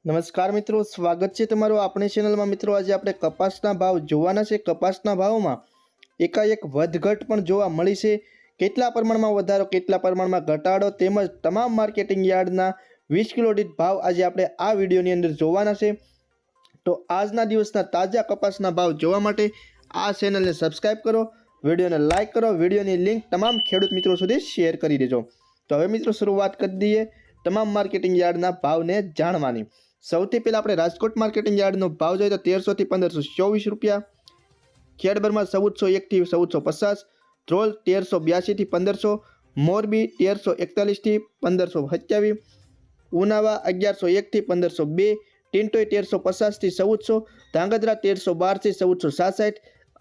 નમસ્કાર મિત્રો, સ્વાગત છે તમારું આપણી ચેનલમાં। મિત્રો આજે આપણે કપાસના ભાવ જોવાના છે। કપાસના ભાવમાં એકાએક વધઘટ પણ જોવા મળી છે। કેટલા પ્રમાણમાં વધારો, કેટલા પ્રમાણમાં ઘટાડો તેમજ તમામ માર્કેટિંગ યાર્ડના 20 કિલો દીઠ ભાવ આજે આપણે આ વિડીયોની અંદર જોવાના છે। તો આજના દિવસના તાજા કપાસના ભાવ જોવા માટે આ ચેનલને સબસ્ક્રાઇબ કરો, વિડીયોને લાઇક કરો, વિડીયોની લિંક તમામ ખેડૂત મિત્રો સુધી શેર કરી દેજો। તો હવે મિત્રો શરૂઆત કરી દઈએ તમામ માર્કેટિંગ યાર્ડના ભાવને જાણવાની। સૌથી પહેલાં આપણે રાજકોટ માર્કેટિંગ યાર્ડનો ભાવ જોઈએ તો 1300 થી 1524 રૂપિયા, ખેડબ્રહ્મા 1401 થી 1450, ધ્રોલ 1382 થી 1500, મોરબી 1341 થી 1527, ઉનાવા 1101 થી 1502, ટિન્ટોઈ 1350 થી 1400, ધાંગધ્રા 1312 થી 1467,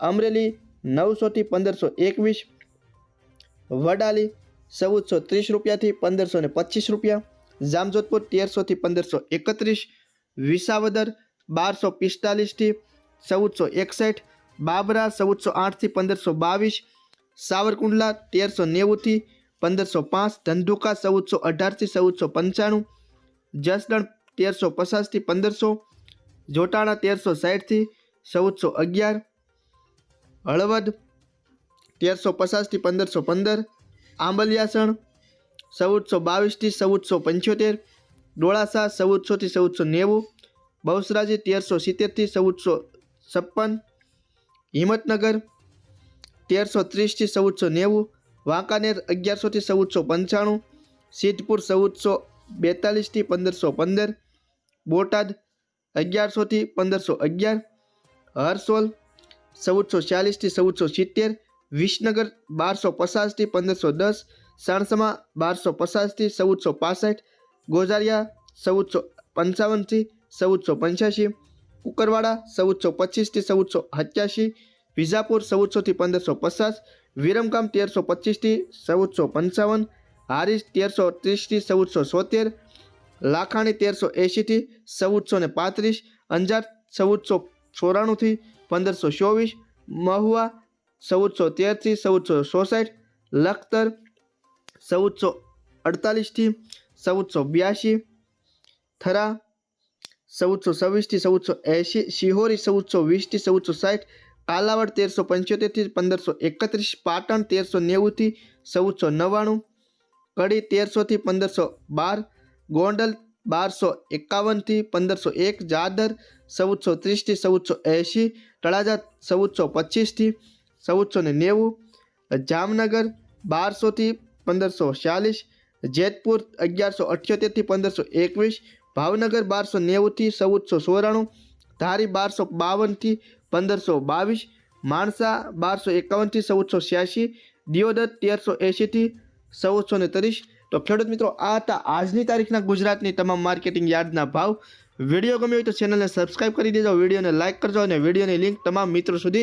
અમરેલી 900 થી 1521, વડાલી 1430 રૂપિયાથી 1525 રૂપિયા, જામજોધપુર 1300 થી 1531, વિસાવદર 1245 થી 1461, બાબરા 1408 થી 1522, સાવરકુંડલા 1390 થી 1505, ધંધુકા 1418 થી 1495, જસદણ 1350 થી 1500, જોટાણા 1360 થી 1411, હળવદ 1350 થી 1515, આંબલિયાસણ 1422 થી 1475, ડોળાસા 1400 થી 1490, બહુસરાજી 1370 થી 1456, હિંમતનગર 1330 થી 1490, વાંકાનેર 1100 થી 1495, સિદ્ધપુર 1442 થી 1515, બોટાદ 1100 થી 1511, હરસોલ 1440 થી 1470, વિસનગર 1250 થી 1510, સાણસમા 1250 થી 1465, ગોઝારિયા 1455 થી 1485, કુકરવાડા 1425 થી 1487, વિજાપુર 1400 થી 1550, વિરમગામ 1325 થી 1455, હારીજ 1330 થી 1470, લાખાણી 1380 થી 1435, અંજાર 1494 થી 1524, મહુવા 1413 થી 1466, લખતર 1448 થી 1482, થરા 1426 થી 1480, શિહોરી 1420 થી 1460, કાલાવડ 1375 થી 1531, પાટણ 1390 થી 1499, કડી 1300 થી 1512, ગોંડલ 1251 થી 1501, જાદર 1430 થી 1480, તળાજા 1425 થી 1490, જામનગર 1200 થી 1540, જેતપુર 1178 થી 1521, ભાવનગર 1290 થી 1494, ધારી 1252 થી 1522, માણસા 1251 થી 1486, દિયોદર 1380 થી 1430। તો ખેડૂત મિત્રો આ હતા આજની તારીખના ગુજરાતની તમામ માર્કેટિંગ યાર્ડના ભાવ। વિડીયો ગમ્યો હોય તો ચેનલને સબસ્ક્રાઇબ કરી દેજો, વિડીયોને લાઇક કરજો અને વિડીયોની લિંક તમામ મિત્રો સુધી